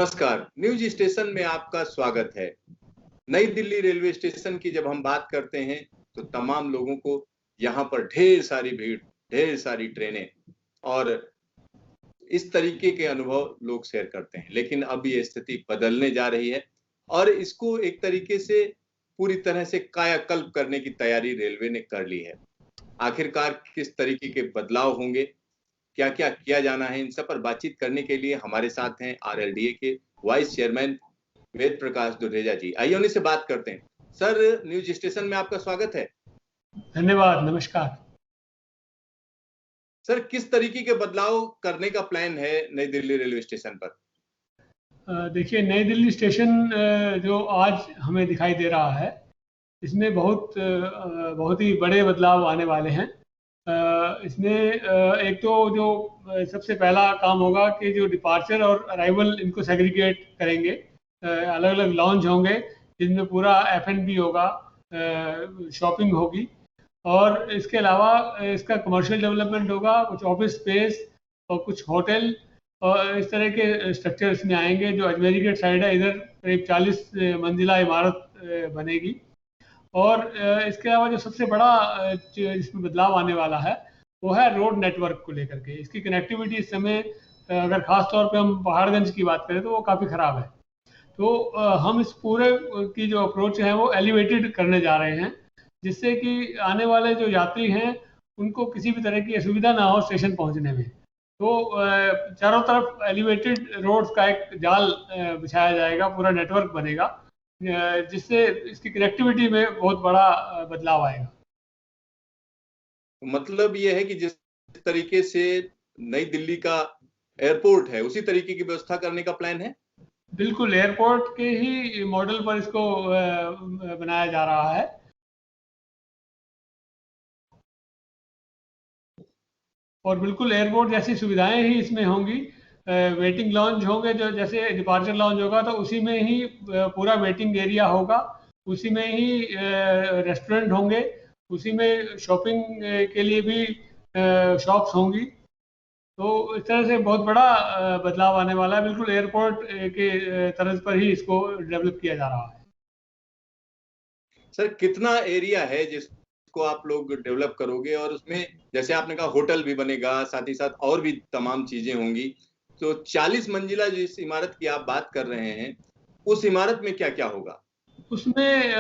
नमस्कार, news station में आपका स्वागत है। नई दिल्ली रेलवे स्टेशन की जब हम बात करते हैं तो तमाम लोगों को यहाँ पर ढेर सारी भीड़, ढेर सारी ट्रेनें और इस तरीके के अनुभव लोग शेयर करते हैं। लेकिन अब ये स्थिति बदलने जा रही है और इसको एक तरीके से पूरी तरह से कायाकल्प करने की तैयारी रेलवे ने कर ली है। आखिरकार किस तरीके के बदलाव होंगे, क्या-क्या किया जाना है, इन सब पर बातचीत करने के लिए हमारे साथ हैं आरएलडीए के वाइस चेयरमैन वेद प्रकाश दुधरेजा जी। आइए उन्हीं से बात करते हैं। सर, न्यूज स्टेशन में आपका स्वागत है। धन्यवाद, नमस्कार। सर, किस तरीके के बदलाव करने का प्लान है नई दिल्ली रेलवे स्टेशन पर? देखिए, नई दिल्ली स्टेशन जो आज हमें दिखाई दे रहा है, इसमें बहुत ही बड़े बदलाव आने वाले हैं। इसमें एक तो जो सबसे पहला काम होगा कि जो डिपार्चर और अराइवल इनको सेग्रीगेट करेंगे। अलग-अलग लॉन्ज होंगे जिनमें पूरा एफ&बी होगा, शॉपिंग होगी और इसके अलावा इसका कमर्शियल डेवलपमेंट होगा, कुछ ऑफिस स्पेस और कुछ होटल और इस तरह के स्ट्रक्चर इसमें आएंगे। जो अजमेरी गेट साइड है, इधर करीब 40 मंजिला इमारत बनेगी और इसके अलावा जो सबसे बड़ा इसमें बदलाव आने वाला है वो है रोड नेटवर्क को लेकर के। इसकी कनेक्टिविटी इस समय अगर ख़ास तौर पे हम पहाड़गंज की बात करें तो वो काफ़ी ख़राब है। तो हम इस पूरे की जो अप्रोच है वो एलिवेटेड करने जा रहे हैं, जिससे कि आने वाले जो यात्री हैं उनको किसी भी तरह की असुविधा ना हो स्टेशन पहुंचने में। तो चारों तरफ एलिवेटेड रोड्स का एक जाल बिछाया जाएगा, पूरा नेटवर्क बनेगा, जिससे इसकी कनेक्टिविटी में बहुत बड़ा बदलाव आएगा। मतलब ये है कि जिस तरीके से नई दिल्ली का एयरपोर्ट है उसी तरीके की व्यवस्था करने का प्लान है? बिल्कुल, एयरपोर्ट के ही मॉडल पर इसको बनाया जा रहा है। और बिल्कुल एयरपोर्ट जैसी सुविधाएं ही इसमें होंगी। वेटिंग लॉन्ज होंगे, जो जैसे डिपार्चर लॉन्ज होगा तो उसी में ही पूरा वेटिंग एरिया होगा, उसी में ही रेस्टोरेंट होंगे, उसी में शॉपिंग के लिए भी शॉप्स होंगी। तो इस तरह से बहुत बड़ा बदलाव आने वाला है। बिल्कुल एयरपोर्ट के तर्ज पर ही इसको डेवलप किया जा रहा है। सर, कितना एरिया है जिसको आप लोग डेवलप करोगे और उसमें जैसे आपने कहा होटल भी बनेगा, साथ ही साथ और भी तमाम चीजें होंगी। तो 40 मंजिला जिस इमारत की आप बात कर रहे हैं, उस इमारत में क्या-क्या होगा? उसमें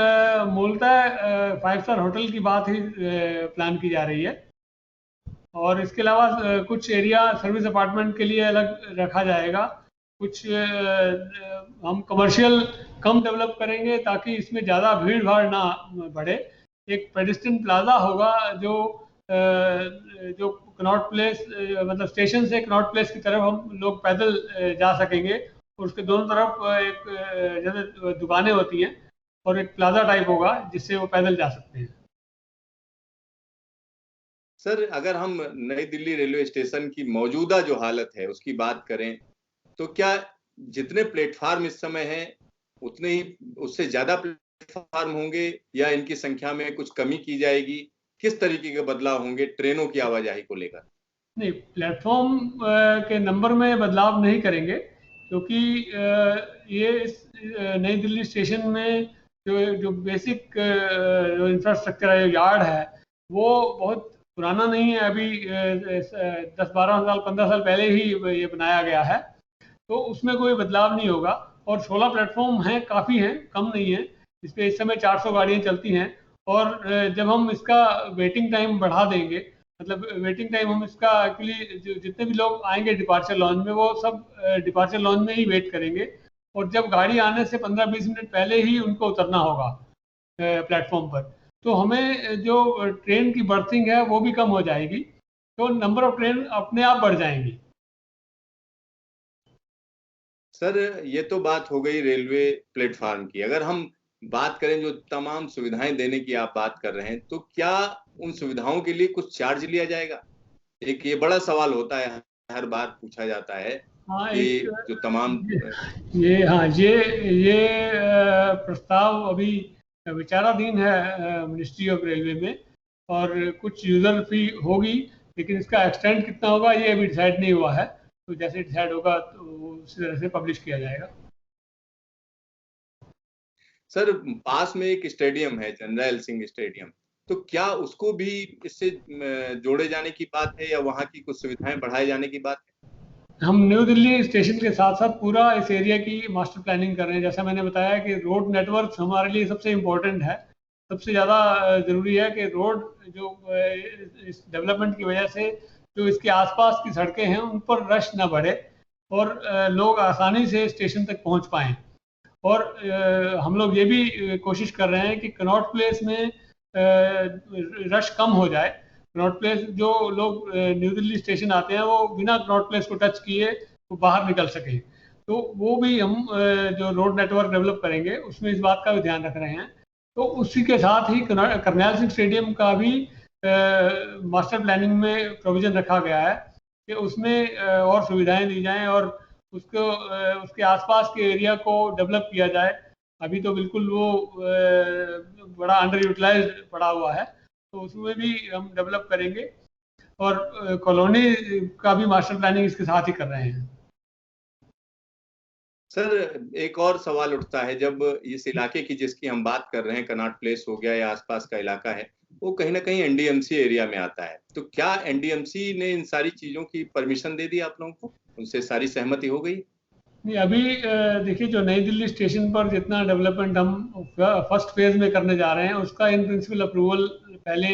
मूलतः 5 स्टार होटल की बात ही प्लान की जा रही है और इसके अलावा कुछ एरिया सर्विस अपार्टमेंट के लिए अलग रखा जाएगा। कुछ हम कमर्शियल कम डेवलप करेंगे ताकि इसमें ज़्यादा भीड़ भाड़ ना बढ़े। एक पेडेस्ट्रियन प्लाजा होगा जो कनॉट प्लेस मतलब स्टेशन से कनॉट प्लेस की तरफ हम लोग पैदल जा सकेंगे और उसके दोनों तरफ एक जैसे दुकानें होती हैं और एक प्लाजा टाइप होगा जिससे वो पैदल जा सकते हैं। सर, अगर हम नई दिल्ली रेलवे स्टेशन की मौजूदा जो हालत है उसकी बात करें तो क्या जितने प्लेटफार्म इस समय हैं उतने ही उससे ज्यादा प्लेटफार्म होंगे या इनकी संख्या में कुछ कमी की जाएगी? किस तरीके के बदलाव होंगे ट्रेनों की आवाजाही को लेकर? नहीं, प्लेटफॉर्म के नंबर में बदलाव नहीं करेंगे क्योंकि ये नई दिल्ली स्टेशन में जो बेसिक जो इंफ्रास्ट्रक्चर है, यार्ड है, वो बहुत पुराना नहीं है। अभी 10-12 साल 15 साल पहले ही ये बनाया गया है, तो उसमें कोई बदलाव नहीं होगा। और 16 प्लेटफॉर्म हैं, काफ़ी हैं, कम नहीं है। इस पर इस समय 400 गाड़ियाँ चलती हैं और जब हम इसका वेटिंग टाइम बढ़ा देंगे, मतलब वेटिंग टाइम हम इसका एक्चुअली जितने भी लोग आएंगे डिपार्चर लॉन्ज में वो सब डिपार्चर लॉन्ज में ही वेट करेंगे और जब गाड़ी आने से 15-20 मिनट पहले ही उनको उतरना होगा प्लेटफॉर्म पर। तो हमें जो ट्रेन की बर्थिंग है वो भी कम हो जाएगी, तो नंबर ऑफ ट्रेन अपने आप बढ़ जाएंगी। सर, ये तो बात हो गई रेलवे प्लेटफार्म की। अगर हम बात करें जो तमाम सुविधाएं देने की आप बात कर रहे हैं, तो क्या उन सुविधाओं के लिए कुछ चार्ज लिया जाएगा? एक ये बड़ा सवाल होता है, हर बार पूछा जाता है कि जो तमाम ये प्रस्ताव अभी विचाराधीन है मिनिस्ट्री ऑफ रेलवे में और कुछ यूजर फी होगी, लेकिन इसका एक्सटेंड कितना होगा ये अभी डिसाइड नहीं हुआ है। तो जैसे डिसाइड होगा तो उसी तरह से पब्लिश किया जाएगा। सर, पास में एक स्टेडियम है, जनरल सिंह स्टेडियम, तो क्या उसको भी इससे जोड़े जाने की बात है या वहाँ की कुछ सुविधाएं बढ़ाए जाने की बात है? हम न्यू दिल्ली स्टेशन के साथ साथ पूरा इस एरिया की मास्टर प्लानिंग कर रहे हैं। जैसा मैंने बताया कि रोड नेटवर्क हमारे लिए सबसे इम्पोर्टेंट है, सबसे ज़्यादा ज़रूरी है कि रोड जो इस डेवलपमेंट की वजह से जो इसके आसपास की सड़कें हैं उन पर रश ना बढ़े और लोग आसानी से स्टेशन तक पहुंच पाएं। और हम लोग ये भी कोशिश कर रहे हैं कि कनॉट प्लेस में रश कम हो जाए। कनॉट प्लेस जो लोग न्यू दिल्ली स्टेशन आते हैं वो बिना कनॉट प्लेस को टच किए वो बाहर निकल सके, तो वो भी हम जो रोड नेटवर्क डेवलप करेंगे उसमें इस बात का भी ध्यान रख रहे हैं। तो उसी के साथ ही करनाल सिंह स्टेडियम का भी मास्टर प्लानिंग में प्रोविजन रखा गया है कि उसमें और सुविधाएं दी जाएं और उसको उसके आसपास के एरिया को डेवलप किया जाए। अभी तो बिल्कुल वो बड़ा अंडर यूटिलाइज पड़ा हुआ है, तो उसमें भी हम डेवलप करेंगे और कॉलोनी का भी मास्टर प्लानिंग इसके साथ ही कर रहे हैं। सर, एक और सवाल उठता है, जब इस इलाके की जिसकी हम बात कर रहे हैं, कनॉट प्लेस हो गया या आसपास का इलाका है, वो कहीं ना कहीं एनडीएमसी एरिया में आता है, तो क्या एनडीएमसी ने इन सारी चीजों की परमिशन दे दी आप लोगों को? उनसे सारी सहमति हो गई? नहीं, अभी देखिए जो नई दिल्ली स्टेशन पर जितना डेवलपमेंट हम फर्स्ट फेज में करने जा रहे हैं उसका इन प्रिंसिपल अप्रूवल पहले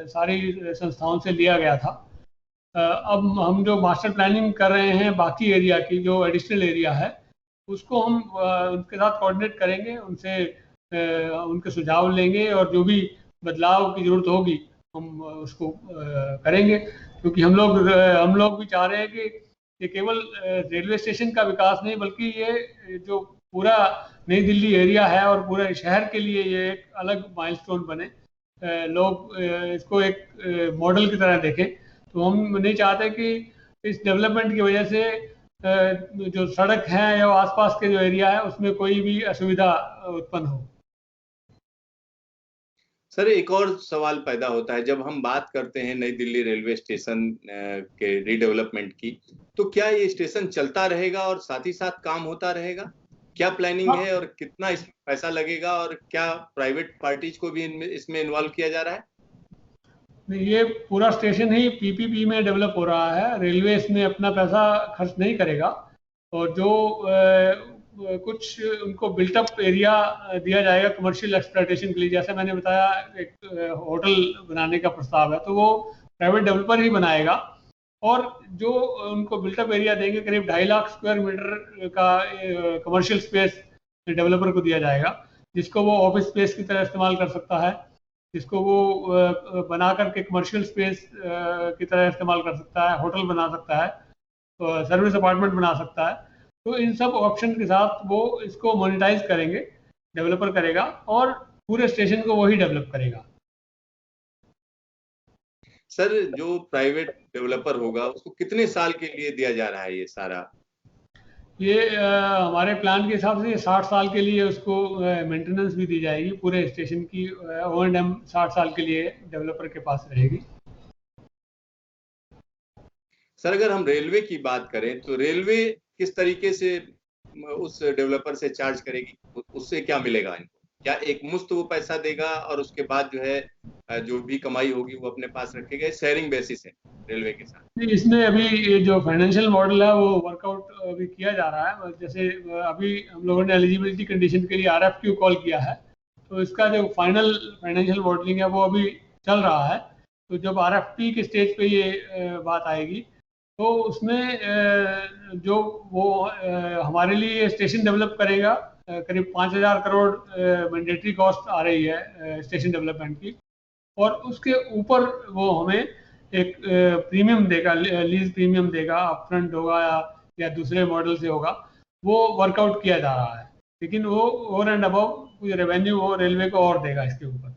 सारी संस्थाओं से लिया गया था। अब हम जो मास्टर प्लानिंग कर रहे हैं बाकी एरिया की जो एडिशनल एरिया है उसको हम उनके साथ कोऑर्डिनेट करेंगे, उनसे उनके सुझाव लेंगे और जो भी बदलाव की जरूरत होगी हम उसको करेंगे। क्योंकि हम लोग भी चाह रहे हैं कि ये केवल रेलवे स्टेशन का विकास नहीं बल्कि ये जो पूरा नई दिल्ली एरिया है और पूरे शहर के लिए ये एक अलग माइलस्टोन बने, लोग इसको एक मॉडल की तरह देखें। तो हम नहीं चाहते कि इस डेवलपमेंट की वजह से जो सड़क है या आसपास के जो एरिया है उसमें कोई भी असुविधा उत्पन्न हो। सर, एक और सवाल पैदा होता है, जब हम बात करते हैं नई दिल्ली रेलवे स्टेशन के रीडेवलपमेंट की, तो क्या ये स्टेशन चलता रहेगा और साथ ही साथ काम होता रहेगा? क्या प्लानिंग है और कितना इसमें पैसा लगेगा और क्या प्राइवेट पार्टीज को भी इसमें इन्वॉल्व किया जा रहा है? ये पूरा स्टेशन ही पीपीपी में डेवलप हो रहा है, रेलवे इसमें अपना पैसा खर्च नहीं करेगा और जो कुछ उनको बिल्टअप एरिया दिया जाएगा कमर्शियल एक्सप्लॉयटेशन के लिए। जैसे मैंने बताया एक होटल बनाने का प्रस्ताव है तो वो प्राइवेट डेवलपर ही बनाएगा और जो उनको बिल्टअप एरिया देंगे करीब 2.5 लाख स्क्वायर मीटर का कमर्शियल स्पेस डेवलपर को दिया जाएगा, जिसको वो ऑफिस स्पेस की तरह इस्तेमाल कर सकता है, जिसको वो बना करके कमर्शियल स्पेस की तरह इस्तेमाल कर सकता है, होटल बना सकता है, सर्विस अपार्टमेंट बना सकता है। तो इन सब ऑप्शन के साथ वो इसको मोनेटाइज करेंगे, डेवलपर करेगा और पूरे स्टेशन को वही डेवलप करेगा। सर, जो प्राइवेट डेवलपर होगा उसको कितने साल के लिए दिया जा रहा है ये सारा? ये हमारे प्लान के हिसाब से 60 साल के लिए उसको मेंटेनेंस भी दी जाएगी, पूरे स्टेशन की O&M 60 साल के लिए डेवलपर के पास रहेगी। सर, अगर हम रेलवे की बात करें तो रेलवे किस तरीके से उस डेवलपर से चार्ज करेगी? उससे क्या मिलेगा इनको? क्या एक मुफ्त वो पैसा देगा और उसके बाद जो है जो भी कमाई होगी वो अपने पास रखेगा? शेयरिंग बेसिस है रेलवे के साथ? इसमें अभी जो फाइनेंशियल मॉडल है वो वर्कआउट अभी किया जा रहा है। जैसे अभी हम लोगों ने एलिजिबिलिटी कंडीशन के लिए RFQ कॉल किया है, तो इसका जो फाइनल फाइनेंशियल मॉडलिंग है वो अभी चल रहा है। तो जब RFP के स्टेज पे ये बात आएगी तो उसमें जो वो हमारे लिए स्टेशन डेवलप करेगा, करीब 5,000 करोड़ मैंडेटरी कॉस्ट आ रही है स्टेशन डेवलपमेंट की, और उसके ऊपर वो हमें एक प्रीमियम देगा, लीज प्रीमियम देगा, अपफ्रंट होगा या दूसरे मॉडल से होगा, वो वर्कआउट किया जा रहा है। लेकिन वो ओवर एंड अबव रेवेन्यू वो रेलवे को और देगा इसके ऊपर।